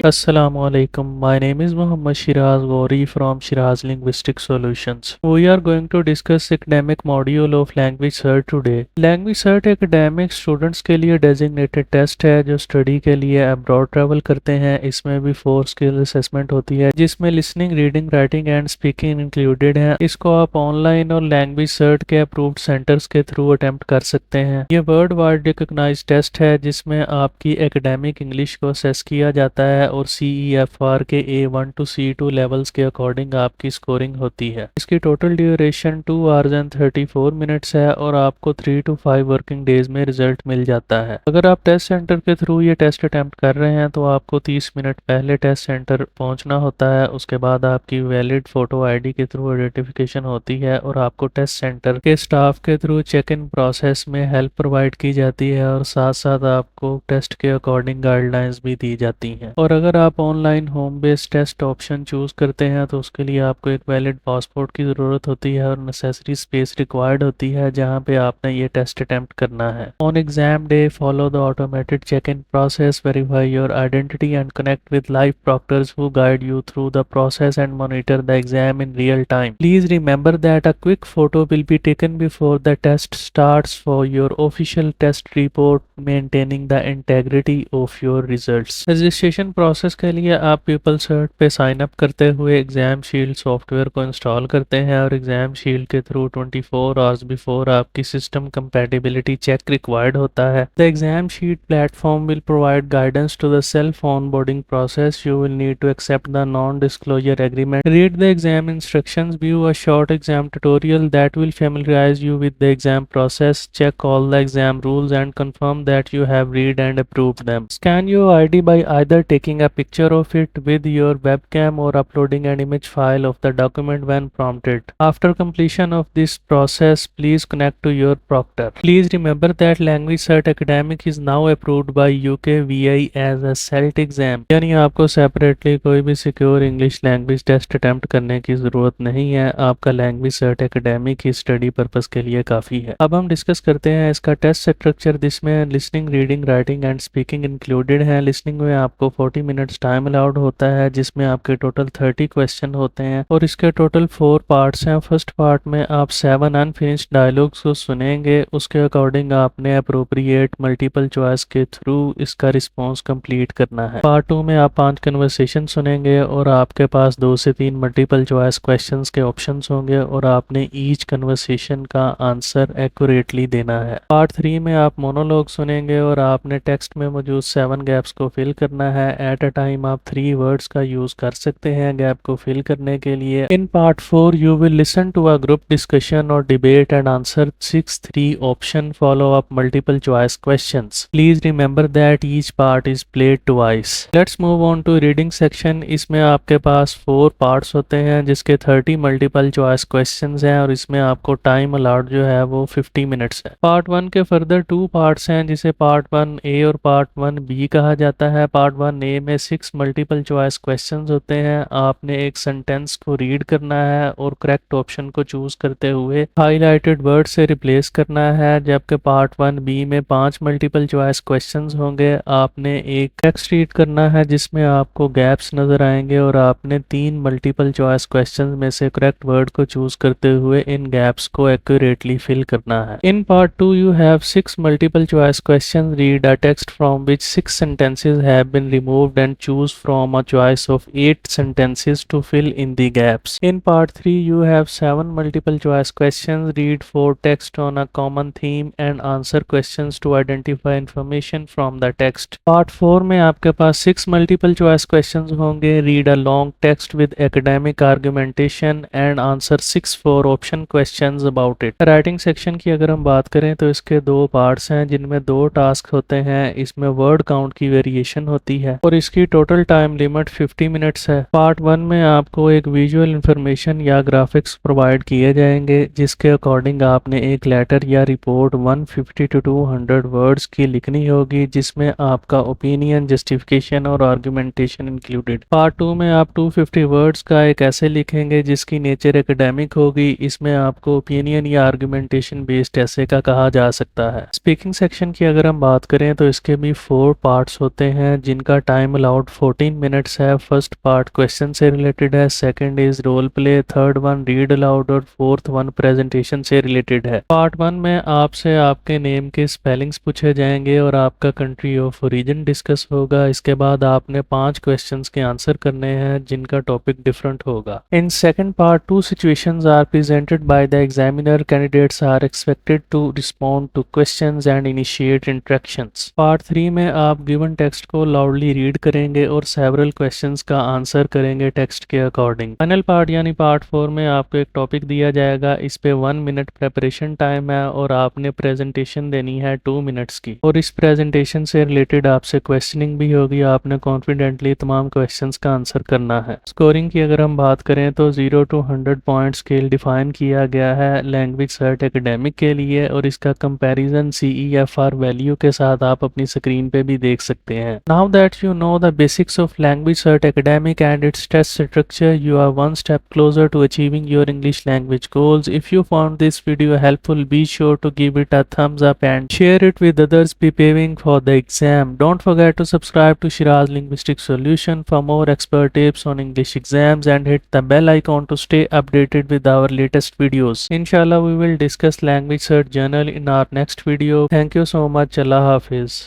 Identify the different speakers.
Speaker 1: Assalamualaikum. My name is Muhammad Shiraz Gori from Shiraz Linguistic Solutions. We are going to discuss academic module of Language Cert today. Language Cert academic students के लिए designated test है जो study के लिए abroad travel करते हैं। इसमें भी 4 skill assessment होती है जिसमें listening, reading, writing and speaking included है। इसको आप online और Language Cert के approved centers के through attempt कर सकते हैं। ये world wide recognized test है जिसमें आपकी academic English को assess किया जाता है और CEFR के A1 to C2 लेवल्स के अकॉर्डिंग आपकी स्कोरिंग होती है। इसकी total duration 2 hours and 34 minutes है और आपको 3 to 5 वर्किंग डेज में रिजल्ट मिल जाता है। अगर आप टेस्ट सेंटर के थ्रू ये टेस्ट अटेम्प्ट कर रहे हैं तो आपको 30 मिनट पहले टेस्ट सेंटर पहुंचना होता है। उसके बाद आपकी वैलिड फोटो ID के थ्रू आइडेंटिफिकेशन होती है और आपको टेस्ट सेंटर के स्टाफ के थ्रू चेक इन प्रोसेस में हेल्प प्रोवाइड की जाती है और साथ साथ आपको टेस्ट के अकॉर्डिंग गाइडलाइंस भी दी जाती हैं। और अगर आप online home based test option choose करते हैं तो उसके लिए आपको एक वैलिड पासपोर्ट की ज़रूरत होती है और नेसेसरी स्पेस रिक्वायर्ड होती है जहां पे आपने ये टेस्ट अटेम्प्ट करना है। On exam day follow the automated check in process, verify your identity and connect with live proctors who guide you through the process and monitor the exam in real time. Please remember that a quick photo will be taken before the test starts for your official test report, maintaining the integrity of your results. Registration process के लिए आप PeopleCert पे sign up करते हुए exam shield software को install करते हैं और एग्जाम शील्ड के थ्रू 24 आवर्स बिफोर आपकी सिस्टम कंपैटिबिलिटी चेक रिक्वायर्ड होता है। The exam sheet platform will provide guidance to the self onboarding process. You will need to accept the non-disclosure agreement. Read the exam instructions, view a short exam tutorial that will familiarize you with the exam process, check all the exam rules and confirm that you have read and approved them. Scan your ID by either taking a picture of it with your webcam or uploading an image file of the document when prompted. After completion of this process, please connect to your proctor. Please remember that Language Cert Academic is now approved by UKVI as a CELT exam. यानी आपको separately कोई भी secure English language test attempt करने की ज़रूरत नहीं है। आपका लैंग्वेज सर्ट एकेडमिक की स्टडी पर्पस के लिए काफ़ी है। अब हम डिस्कस करते हैं इसका टेस्ट स्ट्रक्चर जिसमें listening, reading, writing and speaking included है। लिसनिंग में आपको 40 मिनट्स टाइम अलाउड होता है जिसमें आपके टोटल 30 क्वेश्चन होते हैं और इसके टोटल 4 पार्ट्स हैं। फर्स्ट पार्ट में आप 7 अनफिनिश्ड डायलॉग्स को सुनेंगे, उसके अकॉर्डिंग आपने अप्रोप्रिएट मल्टीपल चॉइस के थ्रू इसका रिस्पॉन्स कंप्लीट करना है। पार्ट 2 में आप 5 कन्वर्सेशन सुनेंगे और आपके पास 2 से 3 मल्टीपल चॉइस क्वेश्चंस के ऑप्शंस होंगे और आपने ईच कन्वर्सेशन का आंसर एक्यूरेटली देना है। पार्ट 3 में आप मोनोलॉग सुनेंगे और आपने टेक्स्ट में मौजूद 7 गैप्स को फिल करना है। एट अ टाइम आप 3 वर्ड्स का यूज कर सकते हैं गैप को फिल करने के लिए। In part 4 you will listen to a group discussion और debate and answer 6 option follow up multiple choice questions. Please remember that each part is played twice. Let's move on to reading section. इसमें आपके पास 4 parts होते हैं जिसके 30 multiple choice questions हैं और इसमें आपको टाइम अलाउड जो है वो 50 मिनट्स है। पार्ट 1 के फर्दर 2 पार्ट्स हैं जिसे पार्ट 1A और पार्ट 1B कहा जाता है। पार्ट 1A में 6 मल्टीपल चॉइस क्वेश्चंस होते हैं। आपने एक सेंटेंस को रीड करना है और करेक्ट ऑप्शन को चूज करते हुए हाईलाइटेड वर्ड से रिप्लेस करना है, जबकि पार्ट 1B में 5 मल्टीपल चॉइस क्वेश्चंस होंगे। आपने एक टेक्स्ट रीड करना है जिसमें आपको गैप्स नजर आएंगे और आपने 3 मल्टीपल चॉइस क्वेश्चंस में से करेक्ट वर्ड को चूज करते हुए इन गैप्स को एक्यूरेटली फिल करना है। In part 2 you have 6 multiple choice questions. Read a text from which 6 sentences have been removed and choose from a choice of 8 sentences to fill in the gaps. In part 3 you have 7 multiple choice questions. Read 4 text on a common theme and answer questions to identify information from the text. Part 4 में आपके पास 6 multiple choice questions होंगे। Read a long text with academic argumentation and answer 6 4 option questions about it. Writing section की अगर हम बात करें तो इसके 2 पार्ट्स हैं जिनमें 2 टास्क होते हैं। इसमें वर्ड काउंट की वेरिएशन होती है और इसकी टोटल टाइम लिमिट 50 मिनट्स है। पार्ट 1 में आपको एक विजुअल इंफॉर्मेशन या ग्राफिक्स प्रोवाइड किए जाएंगे जिसके अकॉर्डिंग आपने एक लेटर या रिपोर्ट 150 to 200 वर्ड्स की लिखनी होगी जिसमें आपका ओपिनियन, जस्टिफिकेशन और आर्गुमेंटेशन इंक्लूडेड। पार्ट 2 में आप 250 वर्ड्स का एक ऐसे लिखेंगे जिसकी नेचर एकेडमिक होगी। इसमें आपको ओपिनियन या आर्गुमेंटेशन बेस्ड ऐसे का कहा जा सकता है। स्पीकिंग सेक्शन की अगर हम बात करें तो इसके भी 4 पार्ट्स होते हैं जिनका टाइम टाइम अलाउड 14 मिनट्स है। फर्स्ट पार्ट क्वेश्चन से रिलेटेड है, second is role play, third one read aloud और फोर्थ वन प्रेजेंटेशन से रिलेटेड है। पार्ट 1 में आपसे आपके नेम के स्पेलिंग्स पूछे जाएंगे और आपका कंट्री ऑफ ओरिजिन डिस्कस होगा। इसके बाद आपने 5 क्वेश्चंस के आंसर करने हैं जिनका टॉपिक डिफरेंट होगा। In second part 2 situations are presented by the examiner. Candidates are expected to respond to questions and initiate interactions. Part 3 में आप गिवन टेक्स्ट को लाउडली रीड करेंगे और सेवरल क्वेश्चंस का आंसर करेंगे टेक्स्ट के अकॉर्डिंग। फाइनल पार्ट यानी part 4 में आपको एक टॉपिक दिया जाएगा, इस पे 1 मिनट प्रेपरेशन टाइम है और आपने प्रेजेंटेशन देनी है 2 मिनट्स की, और इस प्रेजेंटेशन से रिलेटेड आपसे क्वेश्चनिंग भी होगी। आपने कॉन्फिडेंटली तमाम क्वेश्चंस का आंसर करना है। स्कोरिंग की अगर हम बात करें तो 0 to 100 पॉइंट स्केल डिफाइन किया गया है लैंग्वेज सर्ट एकेडमिक के लिए, और इसका कंपैरिजन CEFR वैल्यू के साथ आप अपनी स्क्रीन पे भी देख सकते हैं। Now that you know the basics of LanguageCert academic and its test structure, you are one step closer to achieving your English language goals. If you found this video helpful, be sure to give it a thumbs up and share it with others preparing for the exam. Don't forget to subscribe to Shiraz Linguistic Solution for more expert tips on English exams and hit the bell icon to stay updated with our latest videos. Inshallah, we will discuss Language Search Journal in our next video. Thank you so much. Allah Hafiz.